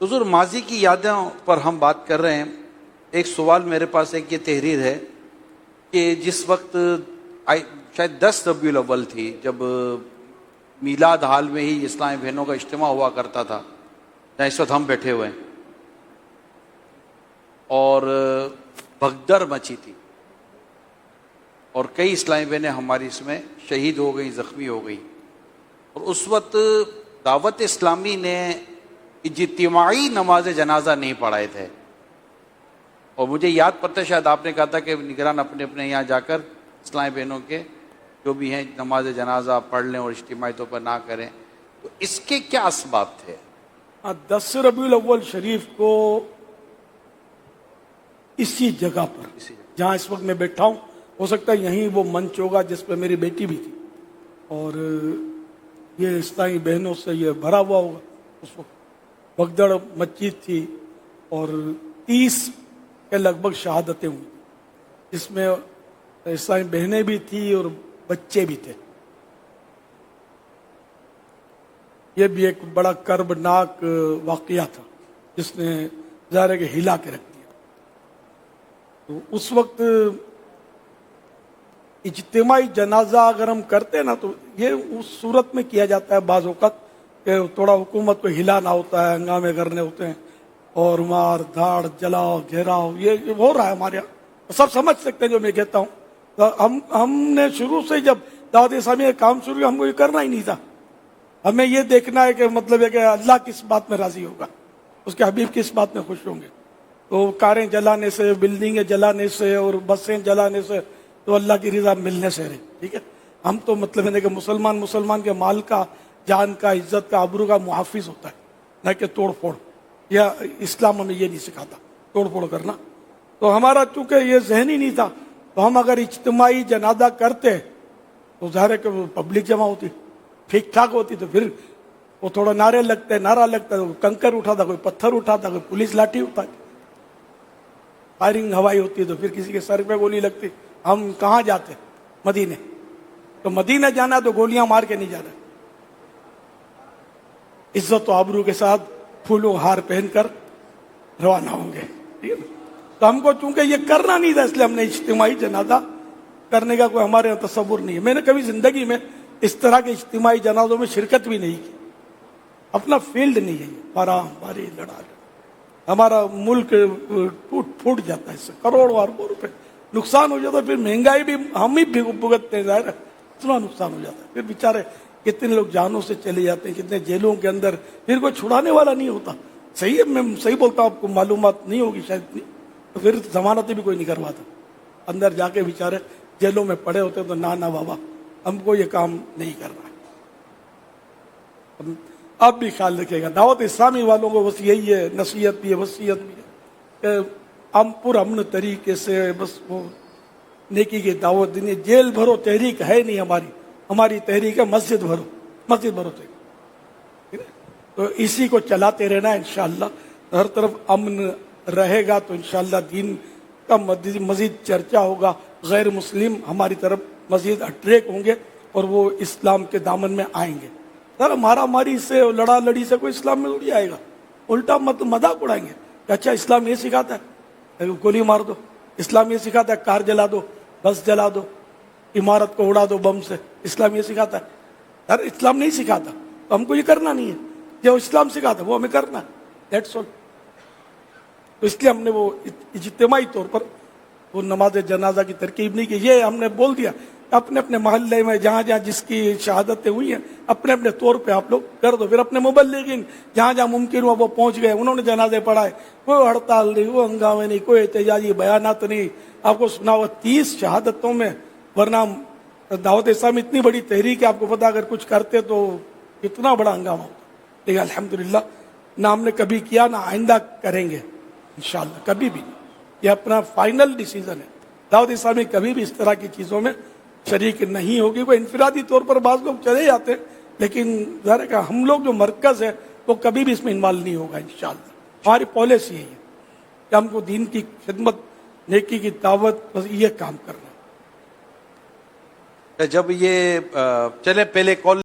حضور ماضی کی یادوں پر ہم بات کر رہے ہیں. ایک سوال میرے پاس ایک یہ تحریر ہے کہ جس وقت شاید 10 ربیع الاول تھی جب میلاد حال میں ہی اسلامی بہنوں کا اجتماع ہوا کرتا تھا جہاں اس وقت ہم بیٹھے ہوئے ہیں، اور بھگدڑ مچی تھی اور کئی اسلامی بہنیں ہماری اس میں شہید ہو گئیں، زخمی ہو گئیں. اور اس وقت دعوت اسلامی نے اجتماعی نماز جنازہ نہیں پڑھائے تھے، اور مجھے یاد پڑتا ہے شاید آپ نے کہا تھا کہ نگران اپنے اپنے یہاں جا کر اسلامی بہنوں کے جو بھی ہیں نماز جنازہ پڑھ لیں اور اجتماعی طور پر نہ کریں. تو اس کے کیا اسباب تھے؟ 10 ربیع الاول شریف کو اسی جگہ پر جہاں اس وقت میں بیٹھا ہوں، ہو سکتا ہے یہیں وہ منچ ہوگا جس پہ میری بیٹی بھی تھی، اور یہ اسلامی بہنوں سے یہ بھرا ہوا ہوگا. اس وقت بھگدڑ مچی تھی اور 30 کے لگ بھگ شہادتیں ہوئی، جس میں اسلامی بہنیں بھی تھیں اور بچے بھی تھے. یہ بھی ایک بڑا کربناک واقعہ تھا جس نے ظاہر ہے کہ ہلا کے رکھ دیا. تو اس وقت اجتماعی جنازہ اگر ہم کرتے نا تو یہ اس صورت میں کیا جاتا ہے بعض اوقات کہ تھوڑا حکومت کو ہلانا ہوتا ہے، ہنگامے کرنے ہوتے ہیں اور مار دھاڑ جلاؤ گھیراؤ، یہ ہو رہا ہے ہمارے یہاں. سب سمجھ سکتے ہیں جو میں کہتا ہوں. ہم نے شروع سے جب دعوت اسلامی کا کام شروع کیا، ہم کو یہ کرنا ہی نہیں تھا. ہمیں یہ دیکھنا ہے کہ مطلب ہے کہ اللہ کس بات میں راضی ہوگا، اس کے حبیب کس بات میں خوش ہوں گے. تو کاریں جلانے سے، بلڈنگیں جلانے سے اور بسیں جلانے سے تو اللہ کی رضا ملنے سے رہے. ٹھیک ہے، ہم تو مطلب ہے کہ مسلمان کے مال کا، جان کا، عزت کا، آبرو کا محافظ ہوتا ہے، نہ کہ توڑ پھوڑ. یا اسلام ہمیں یہ نہیں سکھاتا توڑ پھوڑ کرنا. تو ہمارا چونکہ یہ ذہن ہی نہیں تھا، تو ہم اگر اجتماعی جنازہ کرتے تو ظاہر ہے کہ وہ پبلک جمع ہوتی، ٹھیک ٹھاک ہوتی، تو پھر وہ تھوڑا نعرہ لگتا، کوئی کنکر اٹھاتا، کوئی پتھر اٹھاتا، کوئی پولیس لاٹھی اٹھاتی، فائرنگ ہوائی ہوتی، تو پھر کسی کے سر پہ گولی لگتی. ہم کہاں جاتے؟ مدینے. تو مدینے جانا تو گولیاں مار کے نہیں جانا، عزت و آبرو کے ساتھ پھولوں ہار پہن کر روانہ ہوں گے. ٹھیک ہے. تو ہم کو چونکہ یہ کرنا نہیں تھا، اس لیے ہم نے اجتماعی جنازہ کرنے کا کوئی ہمارے یہاں تصور نہیں ہے. میں نے کبھی زندگی میں اس طرح کے اجتماعی جنازوں میں شرکت بھی نہیں کی. اپنا فیلڈ نہیں ہے. بارہ باری لڑا ہمارا ملک ٹوٹ پھوٹ جاتا ہے، اس سے کروڑوں اربوں روپے نقصان ہو جاتا ہے. پھر مہنگائی بھی ہم ہی بھگتتے ہیں، ظاہر ہے اتنا نقصان ہو جاتا ہے. پھر بیچارے کتنے لوگ جانوں سے چلے جاتے ہیں، کتنے جیلوں کے اندر، پھر کوئی چھڑانے والا نہیں ہوتا. صحیح ہے، میں صحیح بولتا ہوں، آپ کو معلومات نہیں ہوگی شاید اتنی. تو پھر ضمانتیں بھی کوئی نہیں کرواتا، اندر جا کے بیچارے جیلوں میں پڑے ہوتے. تو نا بابا، ہم کو یہ کام نہیں کرنا ہے. آپ بھی خیال رکھے گا. دعوت اسلامی والوں کو بس یہی ہے، نصیحت بھی ہے، وصیت بھی ہے کہ ہم پرامن طریقے سے بس وہ نیکی کی دعوت دینی. جیل بھرو تحریک ہے نہیں ہماری تحریک ہے مسجد بھرو تحریک. تو اسی کو چلاتے رہنا ہے انشاءاللہ. ہر طرف امن رہے گا تو انشاءاللہ دین کا مزید چرچا ہوگا. غیر مسلم ہماری طرف مزید اٹریک ہوں گے اور وہ اسلام کے دامن میں آئیں گے. سر مارا ماری سے، لڑا لڑی سے کوئی اسلام میں اڑی آئے گا. الٹا مذاق اڑائیں گے کہ اچھا اسلام یہ سکھاتا ہے گولی مار دو، اسلام یہ سکھاتا ہے کار جلا دو، بس جلا دو، عمارت کو اڑا دو بم سے، اسلام یہ سکھاتا ہے. سر اسلام نہیں سکھاتا، تو ہم کو یہ کرنا نہیں ہے. جو اسلام سکھاتا ہے وہ ہمیں کرنا ہے. That's all. تو اس لیے ہم نے وہ اجتماعی طور پر وہ نماز جنازہ کی ترکیب نہیں کی. یہ ہم نے بول دیا اپنے اپنے محلے میں جہاں جہاں جس کی شہادتیں ہوئی ہیں اپنے اپنے طور پہ آپ لوگ کر دو. پھر اپنے مبلغین جہاں جہاں ممکن ہوا وہ پہنچ گئے، انہوں نے جنازے پڑھائے. کوئی ہڑتال نہیں، کوئی ہنگامے نہیں، کوئی احتجاجی بیانات نہیں. آپ کو سنا ہوا 30 شہادتوں میں. ورنہ دعوت اسلامی اتنی بڑی تحریک ہے، آپ کو پتا اگر کچھ کرتے تو اتنا بڑا ہنگامہ ہوتا. لیکن الحمدللہ نہ ہم نے کبھی کیا، نہ آئندہ کریں گے انشاءاللہ، کبھی بھی. یہ اپنا فائنل ڈیسیزن ہے. دعوت اسلامی کبھی بھی اس طرح کی چیزوں میں شریک نہیں ہوگی. وہ انفرادی طور پر بعض لوگ چلے جاتے ہیں، لیکن ظاہر ہے کہ ہم لوگ جو مرکز ہے وہ کبھی بھی اس میں انوالو نہیں ہوگا انشاءاللہ. ہماری پالیسی یہی ہے کہ ہم کو دین کی خدمت، نیکی کی دعوت، بس یہ کام کرنا ہے. جب یہ چلے پہلے کال